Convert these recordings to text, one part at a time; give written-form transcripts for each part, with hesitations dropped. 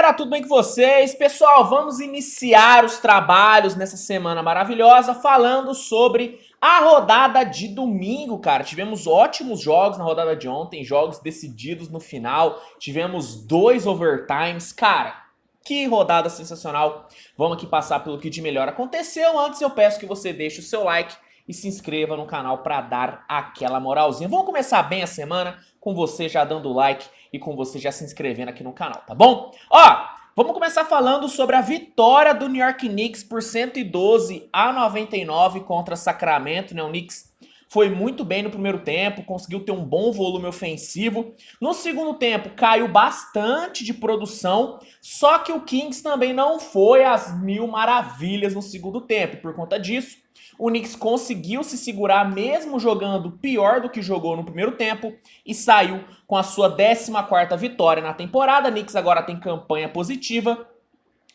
galera, tudo bem com vocês? Pessoal, vamos iniciar os trabalhos nessa semana maravilhosa falando sobre a rodada de domingo, cara. Tivemos ótimos jogos na rodada de ontem, jogos decididos no final, tivemos 2 overtimes, cara. Que rodada sensacional. Vamos aqui passar pelo que de melhor aconteceu. Antes eu peço que você deixe o seu like e se inscreva no canal para dar aquela moralzinha. Vamos começar bem a semana com você já dando like e com você já se inscrevendo aqui no canal, tá bom? Ó, vamos começar falando sobre a vitória do New York Knicks por 112-99 contra Sacramento, né? O Knicks foi muito bem no primeiro tempo, conseguiu ter um bom volume ofensivo. No segundo tempo, caiu bastante de produção, só que o Kings também não foi às mil maravilhas no segundo tempo. Por conta disso, o Knicks conseguiu se segurar mesmo jogando pior do que jogou no primeiro tempo e saiu com a sua 14ª vitória na temporada. O Knicks agora tem campanha positiva,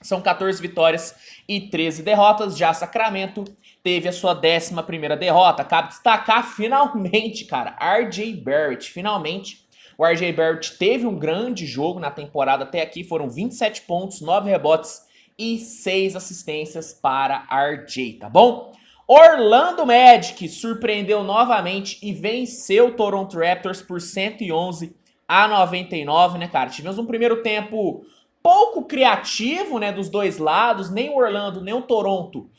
são 14 vitórias e 13 derrotas. Já Sacramento teve a sua 11ª derrota. Cabe destacar finalmente, cara, RJ Barrett. Finalmente, o RJ Barrett teve um grande jogo na temporada até aqui. Foram 27 pontos, 9 rebotes e 6 assistências para RJ, tá bom? Orlando Magic surpreendeu novamente e venceu o Toronto Raptors por 111-99, né, cara? Tivemos um primeiro tempo pouco criativo, né, dos dois lados. Nem o Orlando, nem o Toronto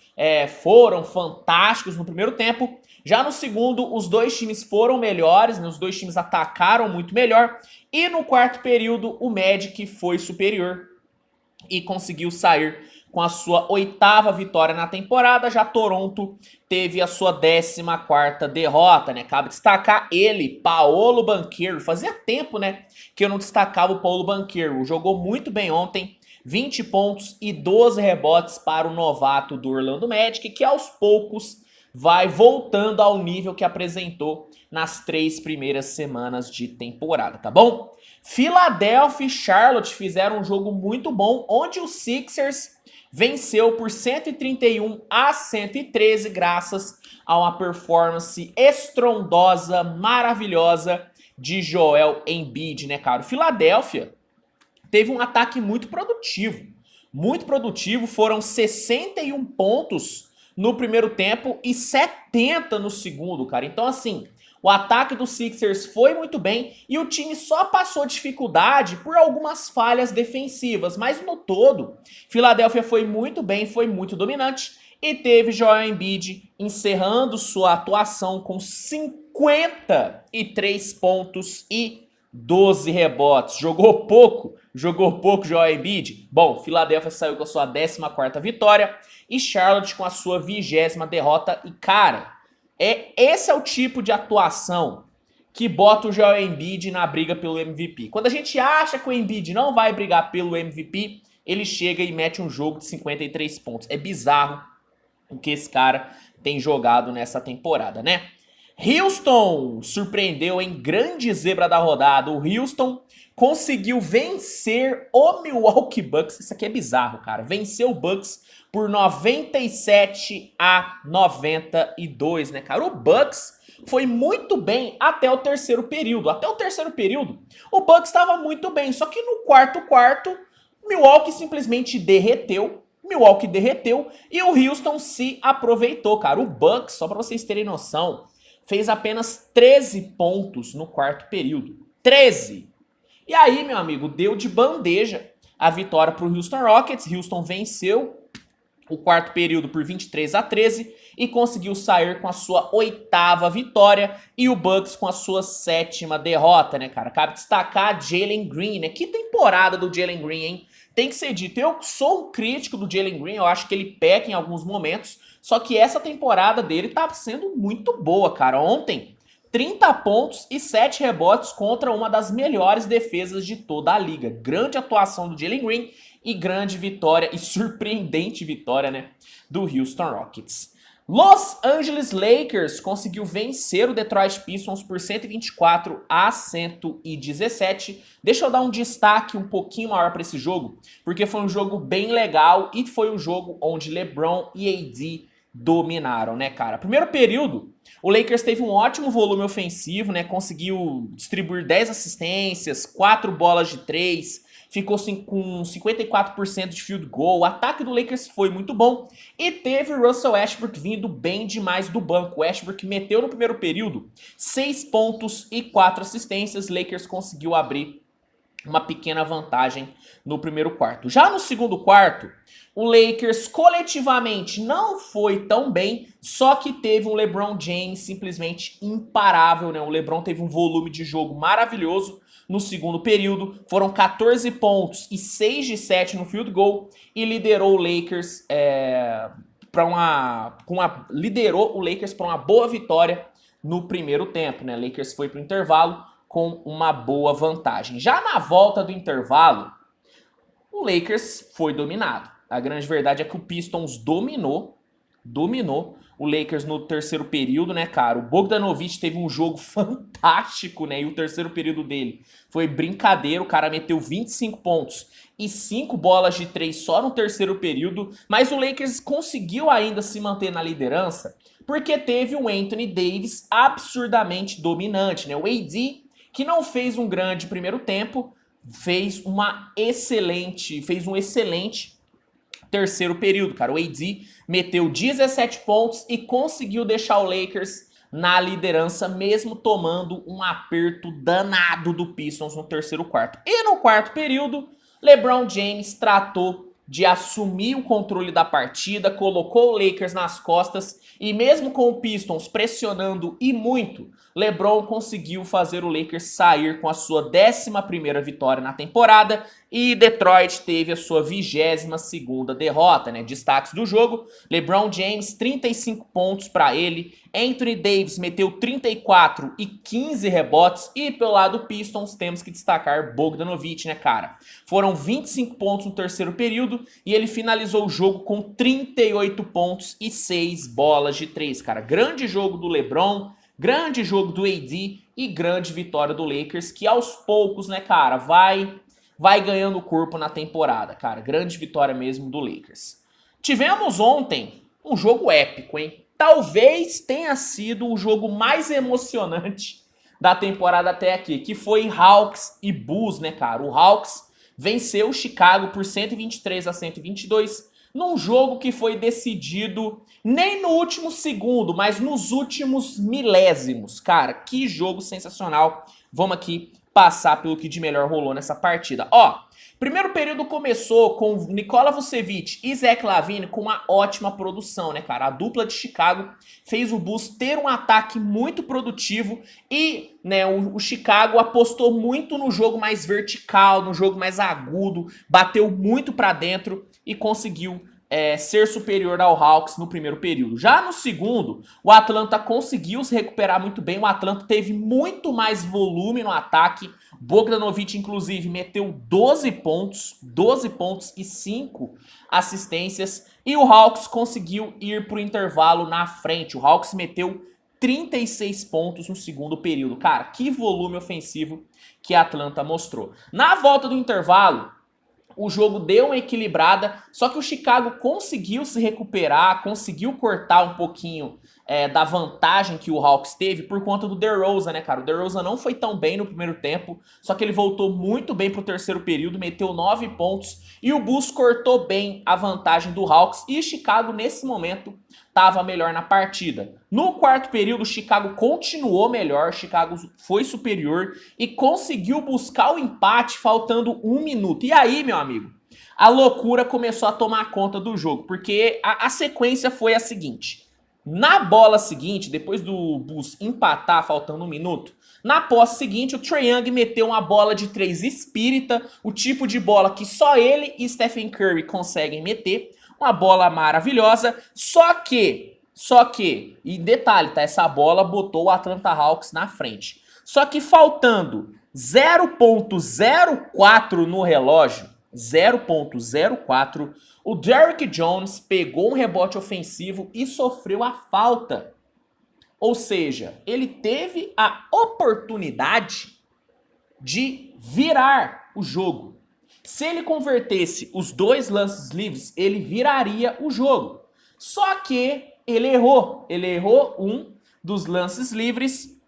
foram fantásticos no primeiro tempo. Já no segundo, os dois times foram melhores, né? Os dois times atacaram muito melhor. E no quarto período, o Magic foi superior e conseguiu sair com a sua 8ª vitória na temporada. Já Toronto teve a sua 14ª derrota, né? Cabe destacar ele, Paolo Banchero. Fazia tempo, né, que eu não destacava o Paolo Banchero. Jogou muito bem ontem, 20 pontos e 12 rebotes para o novato do Orlando Magic, que aos poucos vai voltando ao nível que apresentou nas 3 primeiras semanas de temporada, tá bom? Philadelphia e Charlotte fizeram um jogo muito bom, onde o Sixers venceu por 131-113, graças a uma performance estrondosa, maravilhosa de Joel Embiid, né, cara? O Philadelphia teve um ataque muito produtivo. Muito produtivo, foram 61 pontos no primeiro tempo e 70 no segundo, cara. Então, assim, o ataque dos Sixers foi muito bem e o time só passou dificuldade por algumas falhas defensivas. Mas no todo, Philadelphia foi muito bem, foi muito dominante e teve Joel Embiid encerrando sua atuação com 53 pontos e 12 rebotes. Jogou pouco Joel Embiid? Bom, Philadelphia saiu com a sua 14ª vitória e Charlotte com a sua 20ª derrota. E, cara, esse é o tipo de atuação que bota o Joel Embiid na briga pelo MVP. Quando a gente acha que o Embiid não vai brigar pelo MVP, ele chega e mete um jogo de 53 pontos. É bizarro o que esse cara tem jogado nessa temporada, né? Houston surpreendeu em grande zebra da rodada. O Houston conseguiu vencer o Milwaukee Bucks. Isso aqui é bizarro, cara. Venceu o Bucks por 97-92, né, cara? O Bucks foi muito bem até o terceiro período. Até o terceiro período, o Bucks estava muito bem. Só que no quarto, Milwaukee simplesmente derreteu. Milwaukee derreteu e o Houston se aproveitou, cara. O Bucks, só para vocês terem noção, fez apenas 13 pontos no quarto período. 13! E aí, meu amigo, deu de bandeja a vitória para o Houston Rockets. Houston venceu o quarto período por 23-13 e conseguiu sair com a sua 8ª vitória e o Bucks com a sua 7ª derrota, né, cara? Cabe destacar Jalen Green, né? Que temporada do Jalen Green, hein? Tem que ser dito, eu sou um crítico do Jalen Green, eu acho que ele peca em alguns momentos, só que essa temporada dele tá sendo muito boa, cara. Ontem, 30 pontos e 7 rebotes contra uma das melhores defesas de toda a liga. Grande atuação do Jalen Green e grande vitória e surpreendente vitória, né, do Houston Rockets. Los Angeles Lakers conseguiu vencer o Detroit Pistons por 124-117. Deixa eu dar um destaque um pouquinho maior para esse jogo, porque foi um jogo bem legal e foi um jogo onde LeBron e AD dominaram, né, cara? Primeiro período, o Lakers teve um ótimo volume ofensivo, né? Conseguiu distribuir 10 assistências, 4 bolas de 3, ficou com 54% de field goal, o ataque do Lakers foi muito bom, e teve o Russell Westbrook vindo bem demais do banco. O Westbrook meteu no primeiro período 6 pontos e 4 assistências, Lakers conseguiu abrir uma pequena vantagem no primeiro quarto. Já no segundo quarto, o Lakers coletivamente não foi tão bem, só que teve um LeBron James simplesmente imparável, né? O LeBron teve um volume de jogo maravilhoso no segundo período, foram 14 pontos e 6 de 7 no field goal e liderou o Lakers liderou o Lakers para uma boa vitória no primeiro tempo, né? O Lakers foi para o intervalo com uma boa vantagem. Já na volta do intervalo, o Lakers foi dominado. A grande verdade é que o Pistons dominou o Lakers no terceiro período, né, cara? O Bogdanovic teve um jogo fantástico, né? E o terceiro período dele foi brincadeira. O cara meteu 25 pontos e 5 bolas de 3 só no terceiro período. Mas o Lakers conseguiu ainda se manter na liderança porque teve o Anthony Davis absurdamente dominante, né? O AD, que não fez um grande primeiro tempo, fez um excelente terceiro período, cara. O AD meteu 17 pontos e conseguiu deixar o Lakers na liderança, mesmo tomando um aperto danado do Pistons no terceiro quarto. E no quarto período, LeBron James tratou de assumir o controle da partida, colocou o Lakers nas costas e mesmo com o Pistons pressionando e muito, LeBron conseguiu fazer o Lakers sair com a sua 11ª vitória na temporada e Detroit teve a sua 22ª derrota, né? Destaques do jogo: LeBron James, 35 pontos para ele, Anthony Davis meteu 34 e 15 rebotes e pelo lado do Pistons temos que destacar Bogdanovic, né, cara? Foram 25 pontos no terceiro período e ele finalizou o jogo com 38 pontos e 6 bolas de 3, cara. Grande jogo do LeBron, grande jogo do AD e grande vitória do Lakers, que aos poucos, né, cara, vai ganhando corpo na temporada, cara. Grande vitória mesmo do Lakers. Tivemos ontem um jogo épico, hein? Talvez tenha sido o jogo mais emocionante da temporada até aqui, que foi Hawks e Bulls, né, cara? O Hawks venceu o Chicago por 123-122, num jogo que foi decidido nem no último segundo, mas nos últimos milésimos. Cara, que jogo sensacional. Vamos aqui passar pelo que de melhor rolou nessa partida. Ó, primeiro período começou com Nikola Vucevic e Zach LaVine com uma ótima produção, né, cara? A dupla de Chicago fez o Bulls ter um ataque muito produtivo e, né, o Chicago apostou muito no jogo mais vertical, no jogo mais agudo, bateu muito pra dentro e conseguiu ser superior ao Hawks no primeiro período. Já no segundo, o Atlanta conseguiu se recuperar muito bem. O Atlanta teve muito mais volume no ataque. Bogdanovic, inclusive, meteu 12 pontos e 5 assistências. E o Hawks conseguiu ir para o intervalo na frente. O Hawks meteu 36 pontos no segundo período. Cara, que volume ofensivo que a Atlanta mostrou. Na volta do intervalo, o jogo deu uma equilibrada, só que o Chicago conseguiu se recuperar, conseguiu cortar um pouquinho da vantagem que o Hawks teve por conta do DeRozan, né, cara? O DeRozan não foi tão bem no primeiro tempo, só que ele voltou muito bem pro terceiro período, meteu 9 pontos e o Bulls cortou bem a vantagem do Hawks e o Chicago, nesse momento, estava melhor na partida. No quarto período, o Chicago continuou melhor, o Chicago foi superior e conseguiu buscar o empate faltando 1 minuto. E aí, meu amigo, a loucura começou a tomar conta do jogo, porque a sequência foi a seguinte: na bola seguinte, depois do Bulls empatar faltando 1 minuto, na posse seguinte, o Trae Young meteu uma bola de 3 espírita, o tipo de bola que só ele e Stephen Curry conseguem meter, uma bola maravilhosa, só que, e detalhe, tá, essa bola botou o Atlanta Hawks na frente. Só que faltando 0.04 no relógio, 0.04, o Derrick Jones pegou um rebote ofensivo e sofreu a falta. Ou seja, ele teve a oportunidade de virar o jogo. Se ele convertesse os 2 lances livres, ele viraria o jogo. Só que ele errou. Ele errou um dos lances livres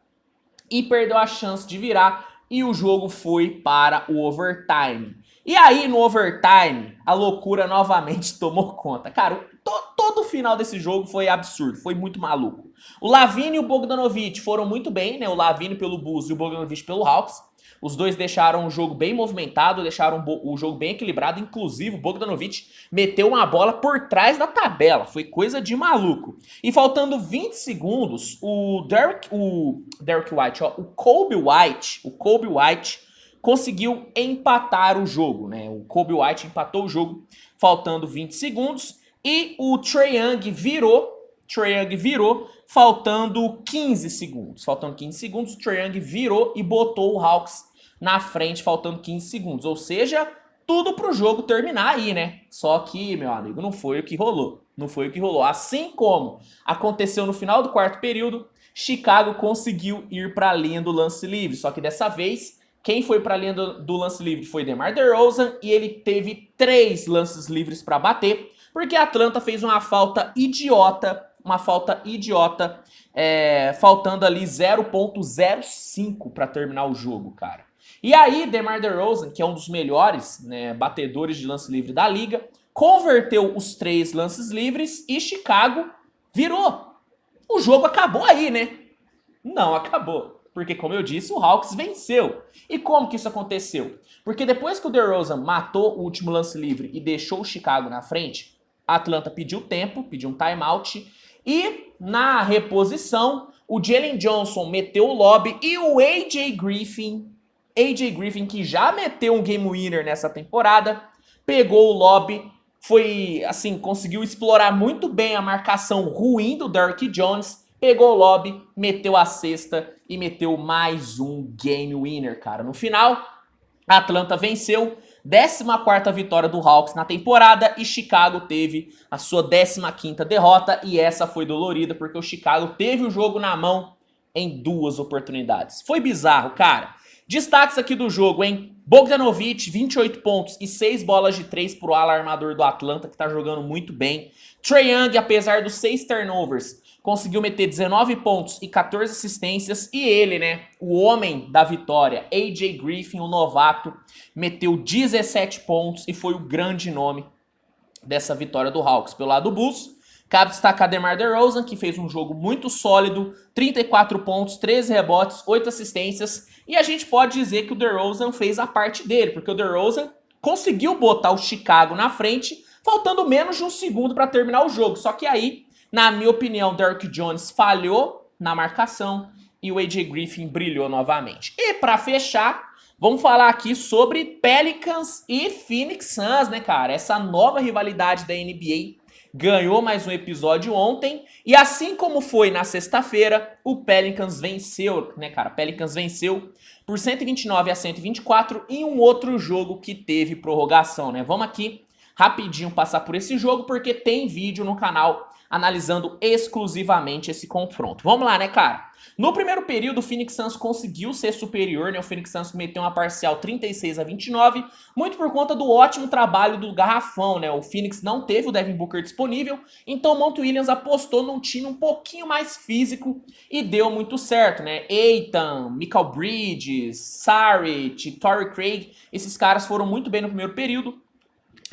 e perdeu a chance de virar. E o jogo foi para o overtime. E aí, no overtime, a loucura novamente tomou conta. Cara, todo o final desse jogo foi absurdo, foi muito maluco. O Lavine e o Bogdanovic foram muito bem, né? O Lavine pelo Bulls e o Bogdanovic pelo Hawks. Os dois deixaram o jogo bem movimentado, deixaram o jogo bem equilibrado. Inclusive, o Bogdanovic meteu uma bola por trás da tabela. Foi coisa de maluco. E faltando 20 segundos, o Coby White conseguiu empatar o jogo, né? O Coby White empatou o jogo faltando 20 segundos e o Trae Young virou faltando 15 segundos. Faltando 15 segundos, o Trae Young virou e botou o Hawks na frente faltando 15 segundos. Ou seja, tudo pro jogo terminar aí, né? Só que, meu amigo, não foi o que rolou. Não foi o que rolou. Assim como aconteceu no final do quarto período, Chicago conseguiu ir para a linha do lance livre. Só que dessa vez, quem foi para a linha do lance livre foi DeMar DeRozan e ele teve 3 lances livres para bater, porque a Atlanta fez uma falta idiota, faltando ali 0.05 para terminar o jogo, cara. E aí, DeMar DeRozan, que é um dos melhores, né, batedores de lance livre da liga, converteu os 3 lances livres e Chicago virou. O jogo acabou aí, né? Não acabou. Porque, como eu disse, o Hawks venceu. E como que isso aconteceu? Porque depois que o DeRozan matou o último lance livre e deixou o Chicago na frente, a Atlanta pediu tempo, pediu um timeout. E na reposição, o Jalen Johnson meteu o lob e o AJ Griffin, que já meteu um game winner nessa temporada, pegou o lob, conseguiu explorar muito bem a marcação ruim do Derrick Jones, pegou o lob, meteu a cesta e meteu mais um game winner, cara. No final, a Atlanta venceu, 14ª vitória do Hawks na temporada e Chicago teve a sua 15ª derrota e essa foi dolorida porque o Chicago teve o jogo na mão em 2 oportunidades. Foi bizarro, cara. Destaques aqui do jogo, hein? Bogdanovic, 28 pontos e 6 bolas de 3 pro ala armador do Atlanta, que tá jogando muito bem. Trae Young, apesar dos 6 turnovers, conseguiu meter 19 pontos e 14 assistências. E ele, né, o homem da vitória, AJ Griffin, o novato, meteu 17 pontos e foi o grande nome dessa vitória do Hawks. Pelo lado do Bulls, cabe destacar DeMar DeRozan, que fez um jogo muito sólido, 34 pontos, 13 rebotes, 8 assistências. E a gente pode dizer que o DeRozan fez a parte dele, porque o DeRozan conseguiu botar o Chicago na frente, faltando menos de um segundo para terminar o jogo. Só que aí, na minha opinião, o Derrick Jones falhou na marcação e o AJ Griffin brilhou novamente. E para fechar, vamos falar aqui sobre Pelicans e Phoenix Suns, né, cara? Essa nova rivalidade da NBA ganhou mais um episódio ontem, e assim como foi na sexta-feira, o Pelicans venceu, né, cara? Pelicans venceu por 129-124 em um outro jogo que teve prorrogação, né? Vamos aqui rapidinho passar por esse jogo, porque tem vídeo no canal analisando exclusivamente esse confronto. Vamos lá, né, cara? No primeiro período, o Phoenix Suns conseguiu ser superior, né? O Phoenix Suns meteu uma parcial 36-29, muito por conta do ótimo trabalho do garrafão, né? O Phoenix não teve o Devin Booker disponível, então o Monty Williams apostou num time um pouquinho mais físico e deu muito certo, né? Ayton, Mikal Bridges, Saric, Torrey Craig, esses caras foram muito bem no primeiro período.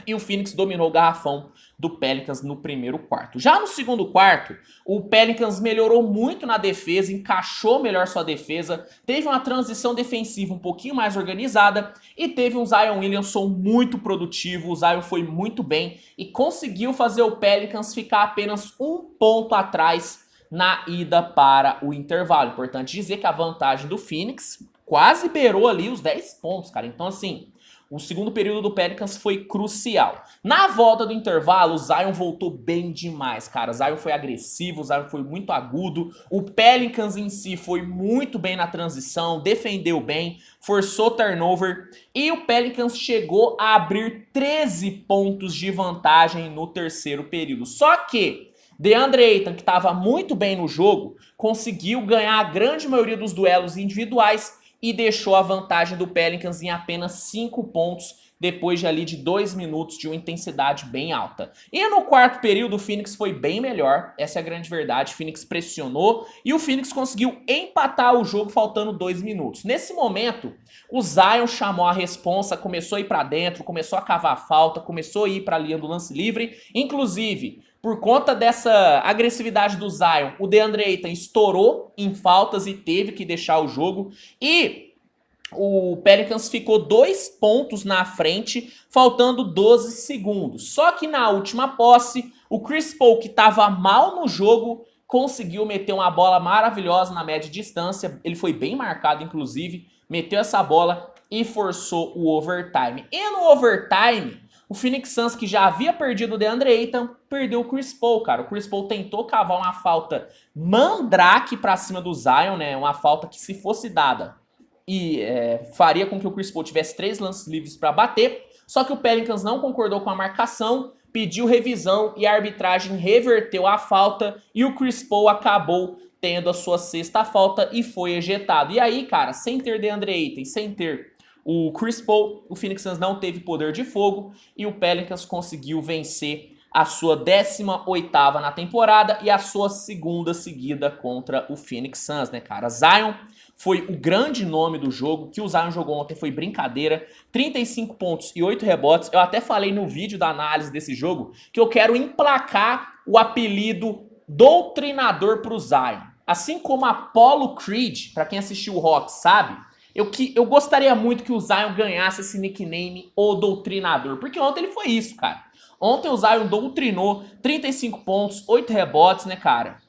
E o Phoenix dominou o garrafão do Pelicans no primeiro quarto. Já no segundo quarto, o Pelicans melhorou muito na defesa, encaixou melhor sua defesa, teve uma transição defensiva um pouquinho mais organizada e teve um Zion Williamson muito produtivo. O Zion foi muito bem e conseguiu fazer o Pelicans ficar apenas um ponto atrás na ida para o intervalo. Importante dizer que a vantagem do Phoenix quase beirou ali os 10 pontos, cara. Então, assim, o segundo período do Pelicans foi crucial. Na volta do intervalo, o Zion voltou bem demais, cara. O Zion foi agressivo, o Zion foi muito agudo. O Pelicans em si foi muito bem na transição, defendeu bem, forçou turnover. E o Pelicans chegou a abrir 13 pontos de vantagem no terceiro período. Só que DeAndre Ayton, que estava muito bem no jogo, conseguiu ganhar a grande maioria dos duelos individuais e deixou a vantagem do Pelicans em apenas 5 pontos, depois de ali de 2 minutos de uma intensidade bem alta. E no quarto período o Phoenix foi bem melhor, essa é a grande verdade, o Phoenix pressionou e o Phoenix conseguiu empatar o jogo faltando 2 minutos. Nesse momento, o Zion chamou a responsa, começou a ir pra dentro, começou a cavar a falta, começou a ir pra linha do lance livre, inclusive... Por conta dessa agressividade do Zion, o DeAndre Ayton estourou em faltas e teve que deixar o jogo. E o Pelicans ficou 2 pontos na frente, faltando 12 segundos. Só que na última posse, o Chris Paul, que estava mal no jogo, conseguiu meter uma bola maravilhosa na média distância. Ele foi bem marcado, inclusive, meteu essa bola e forçou o overtime. E no overtime... O Phoenix Suns, que já havia perdido o DeAndre Ayton, perdeu o Chris Paul, cara. O Chris Paul tentou cavar uma falta mandrake pra cima do Zion, né? Uma falta que, se fosse dada, faria com que o Chris Paul tivesse 3 lances livres pra bater. Só que o Pelicans não concordou com a marcação, pediu revisão e a arbitragem reverteu a falta. E o Chris Paul acabou tendo a sua 6ª falta e foi ejetado. E aí, cara, sem ter DeAndre Ayton, sem ter... o Chris Paul, o Phoenix Suns não teve poder de fogo e o Pelicans conseguiu vencer a sua 18ª na temporada e a sua 2ª seguida contra o Phoenix Suns, né, cara? Zion foi o grande nome do jogo, o que o Zion jogou ontem foi brincadeira, 35 pontos e 8 rebotes. Eu até falei no vídeo da análise desse jogo que eu quero emplacar o apelido doutrinador pro Zion. Assim como Apollo Creed, pra quem assistiu o Rock sabe, eu gostaria muito que o Zion ganhasse esse nickname, o Doutrinador. Porque ontem ele foi isso, cara. Ontem o Zion doutrinou 35 pontos, 8 rebotes, né, cara?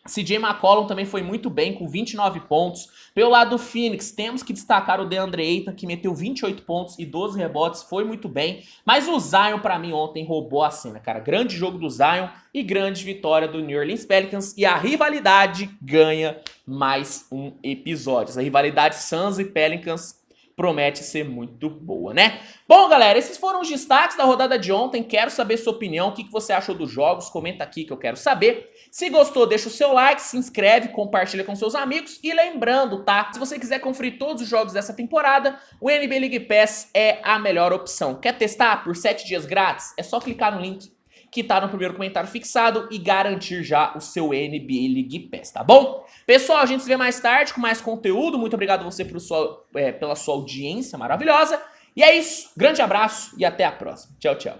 CJ McCollum também foi muito bem, com 29 pontos. Pelo lado do Phoenix, temos que destacar o DeAndre Ayton, que meteu 28 pontos e 12 rebotes, foi muito bem. Mas o Zion, pra mim, ontem roubou a cena, cara. Grande jogo do Zion e grande vitória do New Orleans Pelicans. E a rivalidade ganha mais um episódio. A rivalidade Suns e Pelicans promete ser muito boa, né? Bom, galera, esses foram os destaques da rodada de ontem. Quero saber sua opinião, o que você achou dos jogos. Comenta aqui que eu quero saber. Se gostou, deixa o seu like, se inscreve, compartilha com seus amigos. E lembrando, tá? Se você quiser conferir todos os jogos dessa temporada, o NBA League Pass é a melhor opção. Quer testar por 7 dias grátis? É só clicar no link que tá no primeiro comentário fixado e garantir já o seu NBA League Pass, tá bom? Pessoal, a gente se vê mais tarde com mais conteúdo. Muito obrigado a você pela sua audiência maravilhosa. E é isso. Grande abraço e até a próxima. Tchau, tchau.